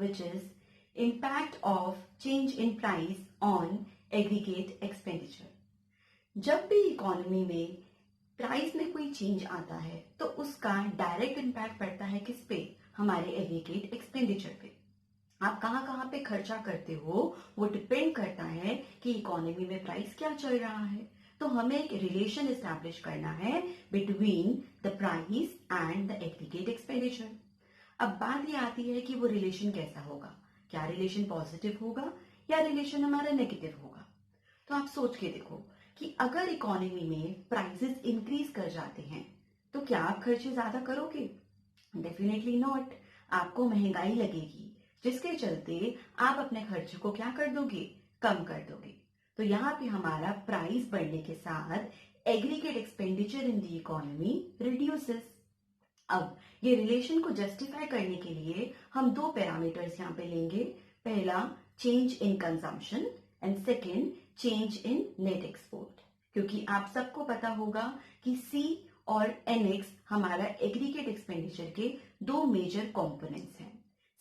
which is impact of change in price on aggregate expenditure. जब भी economy में price में कोई चेंज आता है तो उसका डायरेक्ट इम्पैक्ट पड़ता है किस पे? हमारे एग्रीगेट एक्सपेंडिचर पे। आप कहाँ पे खर्चा करते हो वो डिपेंड करता है कि इकोनॉमी में प्राइस क्या चल रहा है। तो हमें एक रिलेशन एस्टैब्लिश करना है between the price and the aggregate expenditure. अब बात ये आती है कि वो रिलेशन कैसा होगा, क्या रिलेशन पॉजिटिव होगा या रिलेशन हमारा नेगेटिव होगा। तो आप सोच के देखो कि अगर इकोनॉमी में प्राइसेस इंक्रीज कर जाते हैं तो क्या आप खर्चे ज्यादा करोगे? Definitely not. आपको महंगाई लगेगी जिसके चलते आप अपने खर्चे को क्या कर दोगे? कम कर दोगे। तो यहाँ पे हमारा प्राइस बढ़ने के साथ aggregate expenditure in the economy reduces. अब ये रिलेशन को जस्टिफाई करने के लिए हम दो पैरामीटर्स यहाँ पे लेंगे। पहला change in consumption and second change in net export. क्योंकि आप सबको पता होगा कि सी और एनएक्स हमारा एग्रीगेट एक्सपेंडिचर के दो मेजर कंपोनेंट्स हैं।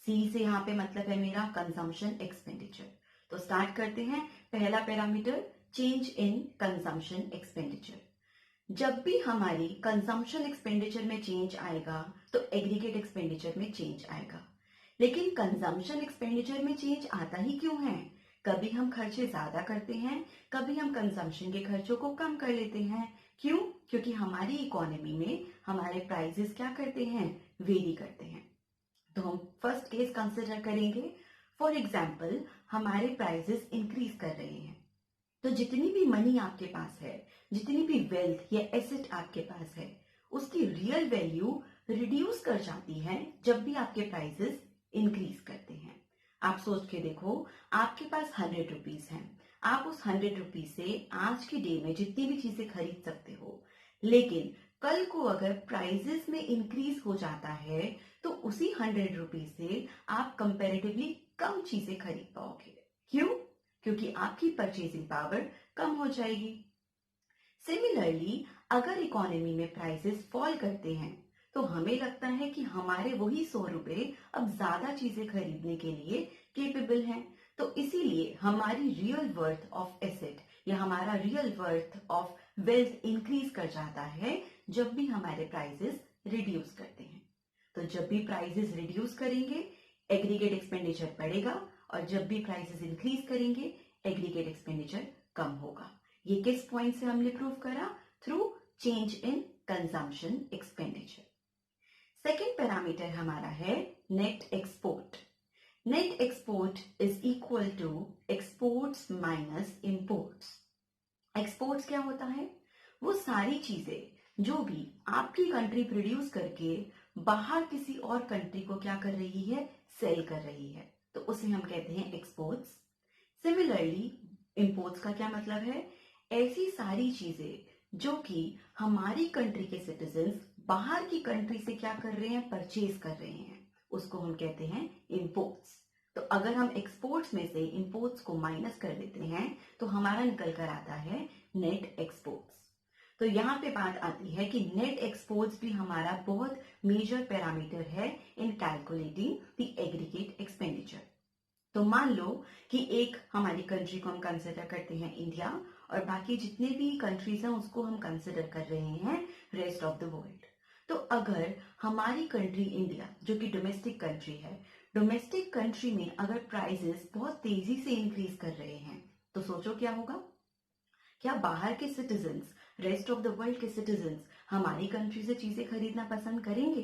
सी से यहाँ पे मतलब है मेरा कंजम्पशन एक्सपेंडिचर। तो स्टार्ट करते हैं। पहला parameter change in consumption expenditure. जब भी हमारी कंजम्पशन एक्सपेंडिचर में चेंज आएगा तो एग्रीगेट एक्सपेंडिचर में चेंज आएगा। लेकिन कंजम्पशन एक्सपेंडिचर में चेंज आता ही क्यों है? कभी हम खर्चे ज्यादा करते हैं, कभी हम कंजम्पशन के खर्चों को कम कर लेते हैं। क्यों? क्योंकि हमारी इकोनॉमी में हमारे प्राइसेस क्या करते हैं? वेरी करते हैं। तो हम फर्स्ट केस कंसिडर करेंगे। फॉर एग्जाम्पल हमारे प्राइसेस इंक्रीज कर रहे हैं तो जितनी भी मनी आपके पास है, जितनी भी वेल्थ या एसेट आपके पास है, उसकी रियल वैल्यू रिड्यूस कर जाती है जब भी आपके प्राइसेस इंक्रीज करते हैं। आप सोच के देखो, आपके पास 100 रुपीज है, आप उस 100 रुपीज से आज के डे में जितनी भी चीजें खरीद सकते हो। लेकिन कल को अगर प्राइसेस में इंक्रीज हो जाता है तो उसी 100 रुपीज से आप कंपैरेटिवली कम चीजें खरीद पाओगे। क्यों? क्योंकि आपकी परचेजिंग पावर कम हो जाएगी। सिमिलरली अगर इकोनॉमी में प्राइसेस फॉल करते हैं तो हमें लगता है कि हमारे वही 100 रुपए अब ज्यादा चीजें खरीदने के लिए केपेबल हैं। तो इसीलिए हमारी रियल वर्थ ऑफ एसेट या हमारा real worth of wealth increase कर जाता है जब भी हमारे प्राइसेस रिड्यूस करते हैं। तो जब भी प्राइसेस रिड्यूस करेंगे एग्रीगेट एक्सपेंडिचर बढ़ेगा और जब भी प्राइसेस इंक्रीज करेंगे एग्रीगेट एक्सपेंडिचर कम होगा। ये किस पॉइंट से हमने प्रूव करा? Through change in consumption expenditure. Second parameter हमारा है net export. Net export is equal to exports minus imports. Exports क्या होता है? वो सारी चीजें जो भी आपकी कंट्री प्रोड्यूस करके बाहर किसी और कंट्री को क्या कर रही है? सेल कर रही है, तो उसे हम कहते हैं एक्सपोर्ट्स। सिमिलरली इंपोर्ट्स का क्या मतलब है? ऐसी सारी चीजें जो कि हमारी कंट्री के सिटीजन्स बाहर की कंट्री से क्या कर रहे हैं? परचेज कर रहे हैं, उसको हम कहते हैं इंपोर्ट्स। तो अगर हम एक्सपोर्ट्स में से इंपोर्ट्स को माइनस कर देते हैं तो हमारा निकल कर आता है नेट एक्सपोर्ट्स। तो यहाँ पे बात आती है कि नेट एक्सपोर्ट्स भी हमारा बहुत मेजर पैरामीटर है इन कैलकुलेटिंग द एग्रीगेट एक्सपेंडिचर। तो मान लो कि एक हमारी कंट्री को हम कंसिडर करते हैं इंडिया और बाकी जितने भी कंट्रीज हैं उसको हम कंसिडर कर रहे हैं रेस्ट ऑफ द वर्ल्ड। तो अगर हमारी कंट्री इंडिया जो कि डोमेस्टिक कंट्री है, डोमेस्टिक कंट्री में अगर प्राइसेस बहुत तेजी से इंक्रीज कर रहे हैं तो सोचो क्या होगा? क्या बाहर के citizens, rest of the world के सिटीजन्स हमारी कंट्री से चीजें खरीदना पसंद करेंगे?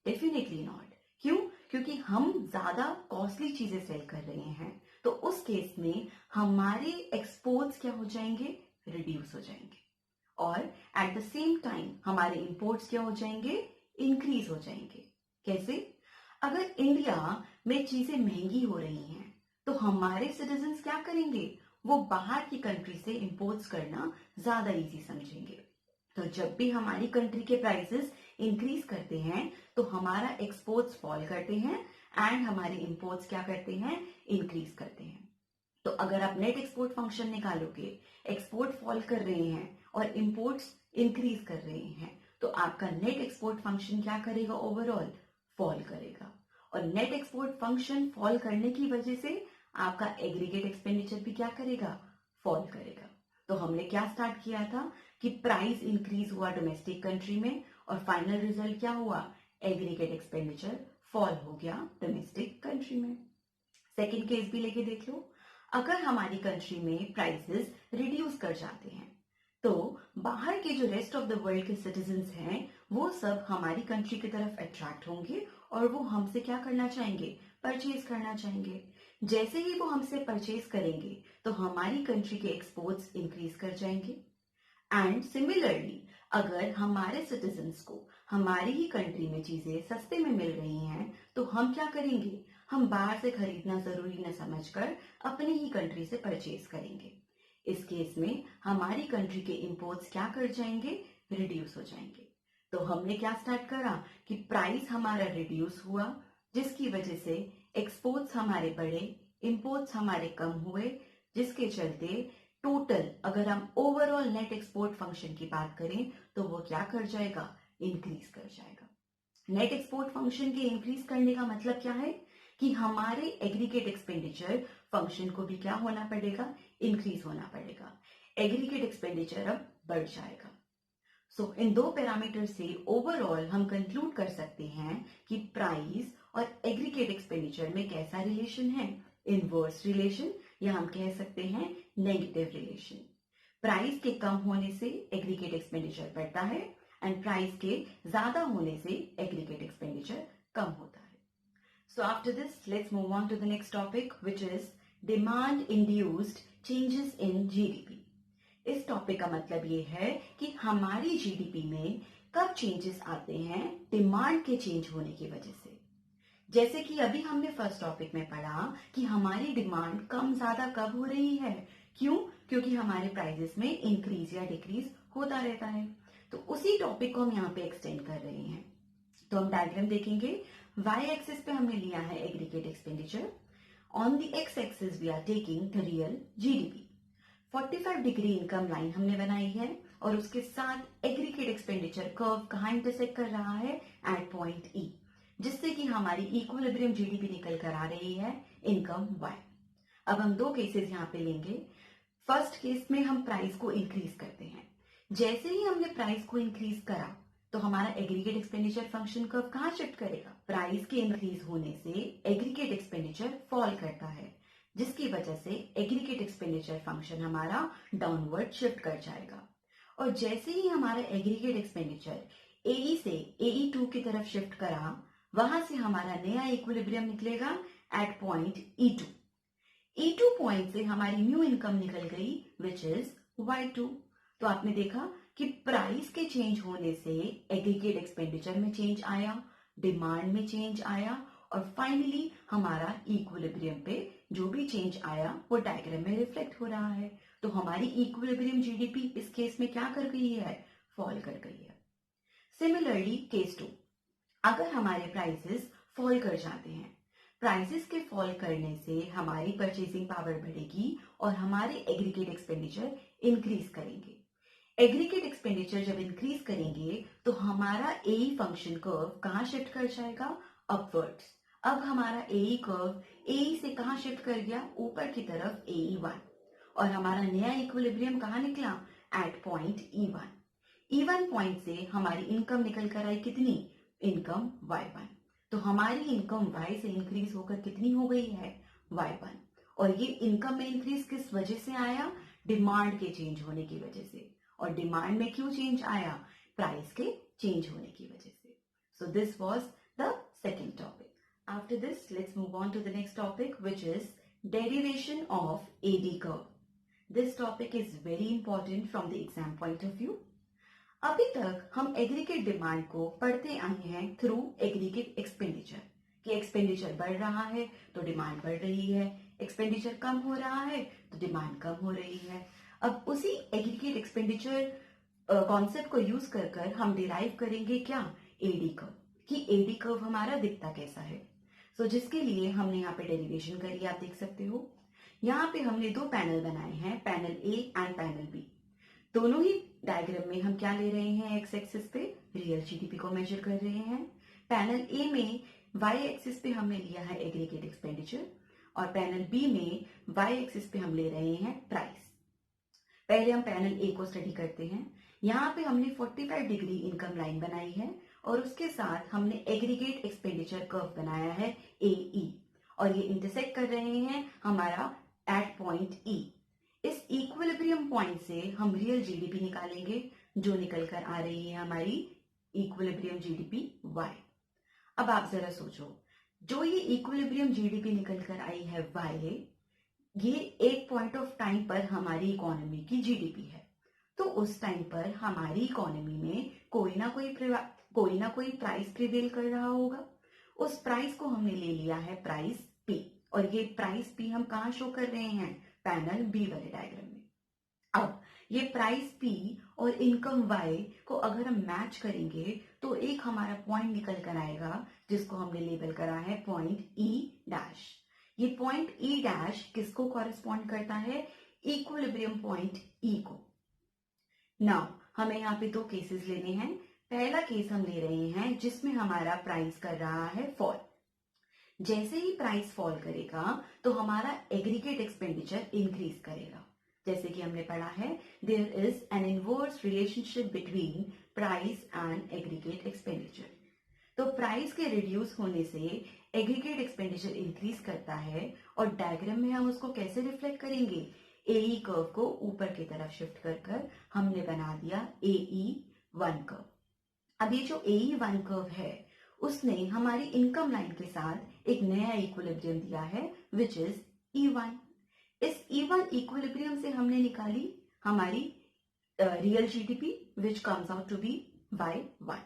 Definitely not. क्यों? क्योंकि हम ज्यादा कॉस्टली चीजें सेल कर रहे हैं। तो उस केस में हमारे एक्सपोर्ट्स क्या हो जाएंगे? रिड्यूस हो जाएंगे। और एट द सेम टाइम हमारे इंपोर्ट्स क्या हो जाएंगे? इंक्रीज हो जाएंगे। कैसे? अगर इंडिया में चीजें महंगी हो रही हैं तो हमारे सिटीजन्स क्या करेंगे? वो बाहर की कंट्री से इंपोर्ट्स करना ज्यादा इजी समझेंगे। तो जब भी हमारी कंट्री के प्राइसेस इंक्रीज करते हैं तो हमारा एक्सपोर्ट्स फॉल करते हैं एंड हमारे इंपोर्ट्स क्या करते हैं? इंक्रीज करते हैं। तो अगर आप नेट एक्सपोर्ट फंक्शन निकालोगे, एक्सपोर्ट फॉल कर रहे हैं और इंपोर्ट्स इंक्रीज कर रहे हैं, तो आपका नेट एक्सपोर्ट फंक्शन क्या करेगा? ओवरऑल फॉल करेगा। और नेट एक्सपोर्ट फंक्शन फॉल करने की वजह से आपका एग्रीगेट एक्सपेंडिचर भी क्या करेगा, फॉल करेगा। तो हमने क्या स्टार्ट किया था कि प्राइस इंक्रीज हुआ डोमेस्टिक कंट्री में और फाइनल रिजल्ट क्या हुआ, एग्रीगेट एक्सपेंडिचर फॉल हो गया डोमेस्टिक कंट्री में। सेकेंड केस भी लेके देख लो, अगर हमारी कंट्री में प्राइसेस रिड्यूस कर जाते हैं तो बाहर के जो रेस्ट ऑफ द वर्ल्ड के सिटीजन्स हैं वो सब हमारी कंट्री की तरफ अट्रैक्ट होंगे और वो हमसे क्या करना चाहेंगे, परचेज करना चाहेंगे। जैसे ही वो हमसे परचेज करेंगे तो हमारी कंट्री के एक्सपोर्ट्स इंक्रीज कर जाएंगे। एंड सिमिलरली अगर हमारे सिटीजन्स को हमारी ही कंट्री में चीजें सस्ते में मिल रही हैं तो हम क्या करेंगे, हम बाहर से खरीदना जरूरी न समझकर अपनी ही कंट्री से परचेज करेंगे। इस केस में हमारी कंट्री के इंपोर्ट्स क्या कर जाएंगे, रिड्यूस हो जाएंगे। तो हमने क्या स्टार्ट करा कि प्राइस हमारा रिड्यूस हुआ जिसकी वजह से एक्सपोर्ट्स हमारे बढ़े, इंपोर्ट्स हमारे कम हुए, जिसके चलते टोटल अगर हम ओवरऑल नेट एक्सपोर्ट फंक्शन की बात करें तो वो क्या कर जाएगा, इंक्रीज कर जाएगा। नेट एक्सपोर्ट फंक्शन के इंक्रीज करने का मतलब क्या है कि हमारे एग्रीगेट एक्सपेंडिचर फंक्शन को भी क्या होना पड़ेगा, इंक्रीज होना पड़ेगा। एग्रीगेट एक्सपेंडिचर अब बढ़ जाएगा। सो इन दो पैरामीटर से ओवरऑल हम कंक्लूड कर सकते हैं कि प्राइस और एग्रीगेट एक्सपेंडिचर में कैसा रिलेशन है, इनवर्स रिलेशन, या हम कह सकते हैं नेगेटिव रिलेशन। प्राइस के कम होने से एग्रीगेट एक्सपेंडिचर बढ़ता है एंड प्राइस के ज्यादा होने से एग्रीगेट एक्सपेंडिचर कम होता है। So after this, let's move on to the next topic, which is demand-induced changes in GDP. इस टॉपिक का मतलब ये है कि हमारी जीडीपी में कब चेंजेस आते हैं डिमांड के चेंज होने की वजह से। जैसे कि अभी हमने फर्स्ट टॉपिक में पढ़ा कि हमारी डिमांड कम ज्यादा कब हो रही है, क्यों, क्योंकि हमारे प्राइसेस में इंक्रीज या डिक्रीज होता रहता है। तो उसी टॉपिक को हम यहाँ पे एक्सटेंड कर रहे हैं। तो हम डायग्राम देखेंगे, y एक्सिस पे हमने लिया है aggregate expenditure, on the x axis we are taking the real GDP. 45 degree income line हमने बनाई है और उसके साथ एग्रीगेट एक्सपेंडिचर कर्व कहां इंटरसेक्ट कर रहा है, एट पॉइंट E, जिससे कि हमारी इक्विलिब्रियम जीडीपी निकल कर आ रही है इनकम y। अब हम दो केसेस यहाँ पे लेंगे। फर्स्ट केस में हम प्राइस को इंक्रीज करते हैं। जैसे ही हमने प्राइस को इंक्रीज करा तो हमारा एग्रीगेट एक्सपेंडिचर फंक्शन कर्व कहां शिफ्ट करेगा, प्राइस के इंक्रीज होने से एग्रीगेट एक्सपेंडिचर फॉल करता है, जिसकी वजह से एग्रीगेट एक्सपेंडिचर फंक्शन हमारा डाउनवर्ड शिफ्ट कर जाएगा। और जैसे ही हमारा एग्रीगेट एक्सपेंडिचर AE से AE2 की तरफ शिफ्ट करा, वहां से हमारा नया इक्विलिब्रियम निकलेगा eight point E2। E2 point से हमारी न्यू इनकम निकल गई विच इज Y2। तो आपने देखा कि प्राइस के चेंज होने से एग्रीगेट एक्सपेंडिचर में चेंज आया, डिमांड में चेंज आया और फाइनली हमारा इक्विलिब्रियम पे जो भी चेंज आया वो डायग्राम में रिफ्लेक्ट हो रहा है। तो हमारी इक्विलिब्रियम जीडीपी इस केस में क्या कर गई है, फॉल कर गई है। सिमिलरली केस 2, अगर हमारे प्राइसेस फॉल कर जाते हैं, प्राइसेस के फॉल करने से हमारी परचेजिंग पावर बढ़ेगी और हमारे एग्रीगेट एक्सपेंडिचर इंक्रीज करेंगे। एग्रीगेट एक्सपेंडिचर जब इंक्रीज करेंगे तो हमारा AE फंक्शन कर्व कहां शिफ्ट कर जाएगा, अपवर्ड्स। अब हमारा AE कर्व AE से कहां शिफ्ट कर गया, ऊपर की तरफ AE1, और हमारा नया इक्विलिब्रियम कहां निकला, eight point E1। E1 point से हमारी इनकम निकल कर आई कितनी, इनकम Y1। तो हमारी इनकम Y से इंक्रीज होकर कितनी हो गई है, Y1। और ये इनकम में इंक्रीज किस वजह से आया, डिमांड के चेंज होने की वजह से। और डिमांड में क्यों चेंज आया, प्राइस के चेंज होने की वजह से। So this was the second topic. After this let's move on to the next topic which is derivation of AD curve. This topic is very important from the exam point of view. अभी तक हम aggregate demand को पढ़ते आए हैं through aggregate expenditure, कि expenditure बढ़ रहा है तो डिमांड बढ़ रही है, एक्सपेंडिचर कम हो रहा है तो डिमांड कम हो रही है। अब उसी एग्रीगेट एक्सपेंडिचर कॉन्सेप्ट को यूज कर कर हम डिराइव करेंगे क्या, AD कर्व, कि AD कर्व हमारा दिखता कैसा है। सो जिसके लिए हमने यहाँ पे डेरिवेशन करी, आप देख सकते हो। यहाँ पे हमने दो पैनल बनाए हैं, panel A and panel B। दोनों ही डायग्राम में हम क्या ले रहे हैं, एक्स एक्सिस पे रियल जीडीपी को मेजर कर रहे हैं। पैनल A में वाई एक्सिस पे हमने लिया है एग्रीगेट एक्सपेंडिचर और पैनल बी में वाई एक्सिस पे हम ले रहे हैं प्राइस। पहले हम पैनल ए को स्टडी करते हैं। यहाँ पे हमने 45 डिग्री इनकम लाइन बनाई है और उसके साथ हमने एग्रीगेट एक्सपेंडिचर कर्व बनाया है AE और ये इंटरसेक्ट कर रहे हैं हमारा एट पॉइंट E। इस इक्विलिब्रियम पॉइंट से हम रियल जीडीपी निकालेंगे जो निकल कर आ रही है हमारी इक्विलिब्रियम जीडीपी Y। अब आप जरा सोचो, जो ये इक्विलिब्रियम जीडीपी निकल कर आई है Y, ये एक पॉइंट ऑफ टाइम पर हमारी इकोनॉमी की जीडीपी है। तो उस टाइम पर हमारी इकोनॉमी में कोई ना कोई प्राइस प्रिवेल कर रहा होगा। उस प्राइस को हमने ले लिया है प्राइस P और ये प्राइस P हम कहाँ शो कर रहे हैं? पैनल बी वाले डायग्राम में। अब ये प्राइस P और इनकम Y को अगर हम मैच करेंगे तो एक हमारा पॉइंट निकल कर आएगा जिसको हमने लेबल करा है पॉइंट E डैश। ये पॉइंट E डैश किसको कॉरेस्पॉन्ड करता है? इक्विलिब्रियम पॉइंट E को। नाउ हमें यहाँ पे दो केसेस लेने हैं। पहला केस हम ले रहे हैं जिसमें हमारा प्राइस कर रहा है फॉल। जैसे ही प्राइस फॉल करेगा तो हमारा एग्रीगेट एक्सपेंडिचर इंक्रीज करेगा। जैसे कि हमने पढ़ा है, there is an inverse relationship between price and aggregate expenditure. तो प्राइस के रिड्यूस होने से एग्रीगेट एक्सपेंडिचर इंक्रीज करता है और डायग्राम में हम उसको कैसे रिफ्लेक्ट करेंगे? AE कर्व को ऊपर की तरफ शिफ्ट कर कर हमने बना दिया AE1 कर्व। अब ये जो AE1 कर्व है उसने हमारी इनकम लाइन के साथ एक नया इक्विलिब्रियम दिया है विच इज E1। इस E1 इक्विलिब्रियम से हमने निकाली हमारी real GDP which comes out to be Y1।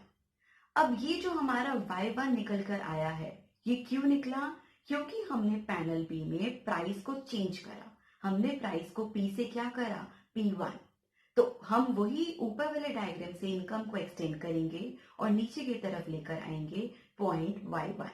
अब ये जो हमारा Y1 निकल कर आया है ये क्यों निकला? क्योंकि हमने पैनल बी में प्राइस को चेंज करा। हमने प्राइस को P से क्या करा? P1। तो हम वही ऊपर वाले डायग्राम से इनकम को एक्सटेंड करेंगे और नीचे की तरफ लेकर आएंगे पॉइंट Y1।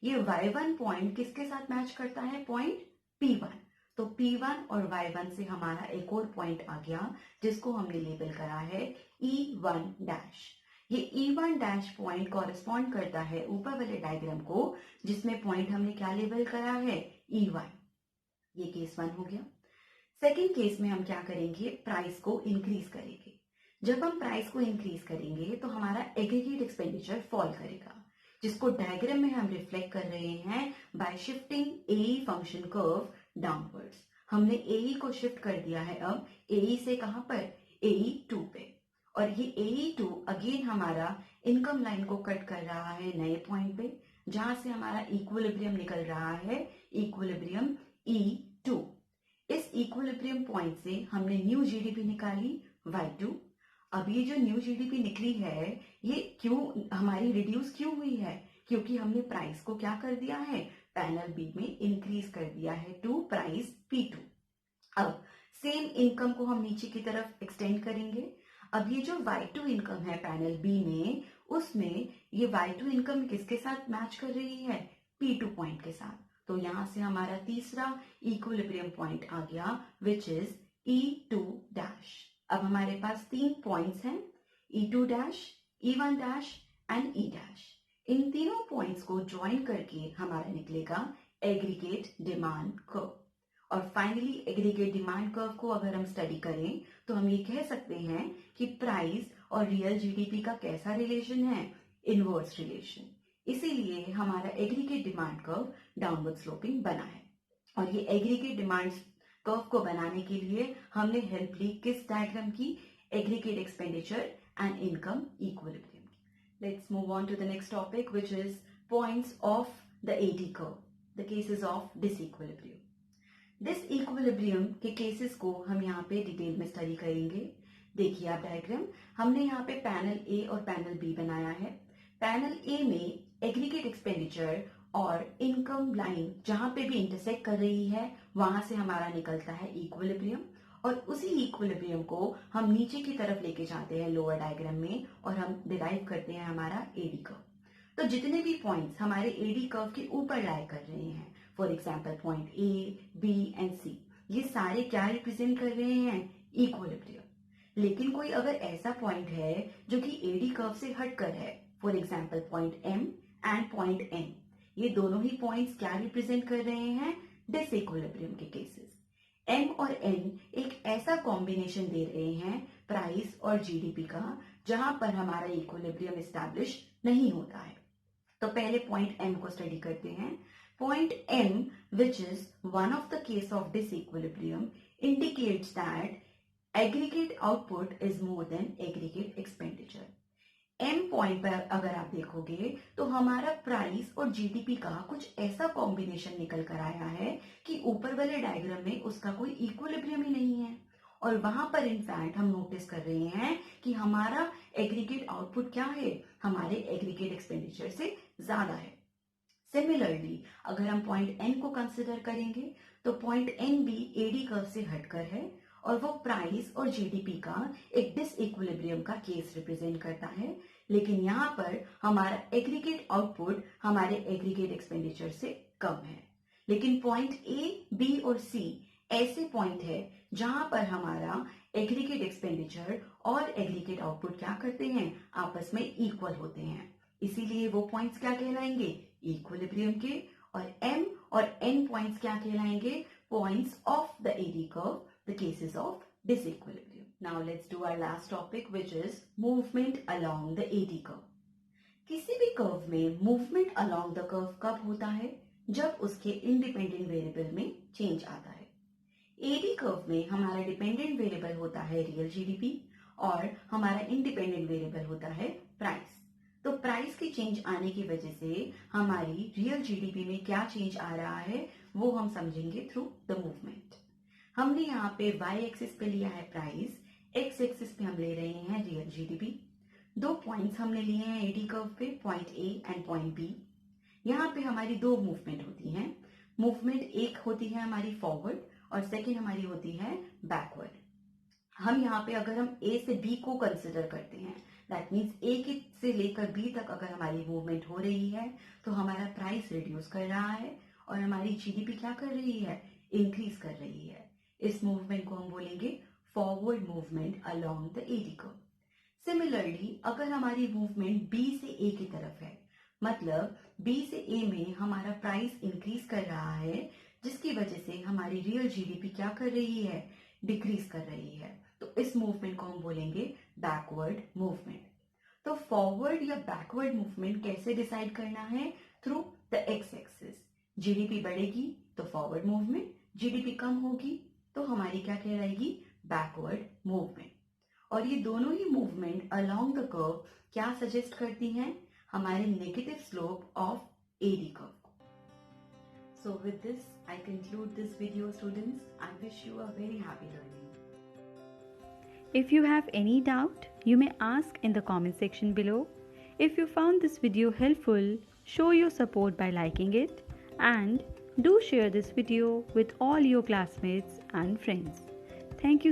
ये Y1 पॉइंट किसके साथ मैच करता है? Point P1। तो P1 और Y1 से हमारा एक और पॉइंट आ गया जिसको हमने लेबल करा है E1 डैश। ये E1 डैश पॉइंट कॉरेस्पॉन्ड करता है ऊपर वाले डायग्राम को जिसमें पॉइंट हमने क्या लेबल करा है? E1। ये केस 1 हो गया। सेकेंड केस में हम क्या करेंगे? प्राइस को इंक्रीज करेंगे। जब हम प्राइस को इंक्रीज करेंगे तो हमारा एग्रीगेट एक्सपेंडिचर फॉल करेगा, जिसको डायग्राम में हम रिफ्लेक्ट कर रहे हैं bye shifting AE function curve downwards. हमने AE को शिफ्ट कर दिया है अब AE से कहां पर? AE2 पे। और ये AE2 अगेन हमारा इनकम लाइन को कट कर रहा है नए पॉइंट पे जहां से हमारा इक्विलिब्रियम निकल रहा है, इक्विलिब्रियम E2। इस इक्विलिब्रियम पॉइंट से हमने न्यू जीडीपी निकाली Y2। अब ये जो न्यू जीडीपी निकली है ये क्यों हमारी रिड्यूस क्यों हुई है? क्योंकि हमने प्राइस को क्या कर दिया है? पैनल बी में इंक्रीज कर दिया है टू प्राइस P2। अब सेम इनकम को हम नीचे की तरफ एक्सटेंड करेंगे। अब ये जो Y2 इनकम है पैनल बी में, उसमें ये Y2 इनकम किसके साथ मैच कर रही है? P2 पॉइंट के साथ। तो यहां से हमारा तीसरा इक्विलिब्रियम पॉइंट आ गया विच इज E2 डैश। अब हमारे पास 3 पॉइंट्स हैं, E2 dash, E1 dash and E dash. इन तीनों पॉइंट्स को ज्वाइन करके हमारा निकलेगा एग्रीगेट डिमांड कर्व। और फाइनली एग्रीगेट डिमांड कर्व को अगर हम स्टडी करें तो हम ये कह सकते हैं कि प्राइस और रियल जीडीपी का कैसा रिलेशन है? Inverse relation. इसीलिए हमारा aggregate demand curve downward sloping बना है। और ये एग्रीगेट डिमांड कर्व को बनाने के लिए हमने हेल्प ली किस डायग्राम की? Aggregate expenditure and income equilibrium की। Let's move on to the next topic which is points of the AD curve, the cases of disequilibrium. Disequilibrium के केसेस को हम यहाँ पे डिटेल में स्टडी करेंगे। देखिए आप डायग्राम, हमने यहाँ पे पैनल A और पैनल B बनाया है। पैनल A में एग्रीगेट एक्सपेंडिचर और इनकम लाइन जहां पे भी इंटरसेक्ट कर रही है वहां से हमारा निकलता है इक्विलिब्रियम और उसी इक्विलिब्रियम को हम नीचे की तरफ लेके जाते हैं लोअर डायग्राम में और हम डिराइव करते हैं हमारा AD कर्व। तो जितने भी पॉइंट्स हमारे AD कर्व के ऊपर लाई कर रहे हैं, for example point A, B and C, ये सारे क्या रिप्रेजेंट कर रहे हैं? इक्विलिब्रियम। लेकिन कोई अगर ऐसा पॉइंट है जो कि AD कर्व से हटकर है, for example point M and point N, ये दोनों ही पॉइंट्स क्या रिप्रेजेंट कर रहे हैं? डिसइक्विलिब्रियम के केसेस। एम और एन एक ऐसा कॉम्बिनेशन दे रहे हैं प्राइस और जीडीपी का जहां पर हमारा इक्विलिब्रियम एस्टैब्लिश नहीं होता है। तो पहले पॉइंट एम को स्टडी करते हैं। Point M, which is one of the case of disequilibrium, indicates that aggregate output is more than aggregate expenditure. M point पर अगर आप देखोगे तो हमारा प्राइस और जीडीपी का कुछ ऐसा कॉम्बिनेशन निकल कर आया है कि ऊपर वाले डायग्राम में उसका कोई इक्विलिब्रियम ही नहीं है, और वहां पर इनफैक्ट हम नोटिस कर रहे हैं कि हमारा एग्रीगेट आउटपुट क्या है? हमारे एग्रीगेट एक्सपेंडिचर से ज्यादा है। सिमिलरली अगर हम पॉइंट एन को कंसिडर करेंगे तो पॉइंट एन भी एडी कर्व से हटकर है और वो प्राइस और जीडीपी का एक डिसइक्विलिब्रियम का केस रिप्रेजेंट करता है, लेकिन यहाँ पर हमारा एग्रीगेट आउटपुट हमारे एग्रीगेट एक्सपेंडिचर से कम है। लेकिन पॉइंट ए, बी और सी ऐसे पॉइंट है जहां पर हमारा एग्रीगेट एक्सपेंडिचर और एग्रीगेट आउटपुट क्या करते हैं? आपस में इक्वल होते हैं। इसीलिए वो पॉइंट्स क्या कहलाएंगे? इक्विलिब्रियम के। और एम और एन पॉइंट्स क्या कहलाएंगे? Points of the AD curve, the cases of disequilibrium. Now let's do our last topic, which is movement along the AD curve. किसी भी कर्व में मूवमेंट अलोंग द कर्व कब होता है? जब उसके इंडिपेंडेंट वेरिएबल में चेंज आता है। एडी कर्व में हमारा डिपेंडेंट वेरिएबल होता है रियल जीडीपी और हमारा इंडिपेंडेंट वेरिएबल होता है प्राइस। तो प्राइस के चेंज आने की वजह से हमारी रियल जीडीपी में क्या चेंज आ रहा है वो हम समझेंगे थ्रू द मूवमेंट। हमने यहाँ पे y एक्सिस पे लिया है प्राइस, x एक्सिस पे हम ले रहे हैं रियल जीडीपी। दो पॉइंट्स हमने लिए हैं एडी कर्व पे, point A and point B. यहाँ पे हमारी दो मूवमेंट होती हैं। मूवमेंट एक होती है हमारी फॉरवर्ड और सेकेंड हमारी होती है बैकवर्ड। हम यहाँ पे अगर हम ए से बी को कंसिडर करते हैं, दैट मीन्स ए से लेकर बी तक अगर हमारी मूवमेंट हो रही है तो हमारा प्राइस रिड्यूस कर रहा है और हमारी जीडीपी क्या कर रही है? इंक्रीज कर रही है। इस मूवमेंट को हम बोलेंगे forward movement along the AD curve. Similarly अगर हमारी मूवमेंट बी से ए की तरफ है, मतलब बी से ए में हमारा प्राइस इंक्रीज कर रहा है, जिसकी वजह से हमारी रियल जीडीपी क्या कर रही है? डिक्रीज कर रही है। तो इस मूवमेंट को हम बोलेंगे बैकवर्ड मूवमेंट। तो फॉरवर्ड या बैकवर्ड मूवमेंट कैसे डिसाइड करना है? Through the x axis. GDP बढ़ेगी तो फॉरवर्ड मूवमेंट, जीडीपी कम होगी तो हमारी क्या कहलाएगी? Backward movement. और ये दोनों ही मूवमेंट अलोंग द कर्व क्या सजेस्ट करती हैं? हमारे negative slope of AD curve. So with this I conclude this video students. I wish you a very happy learning. If you have any doubt, you may ask in the comment section below. If you found this video helpful, show your support by liking it and do share this video with all your classmates and friends. Thank you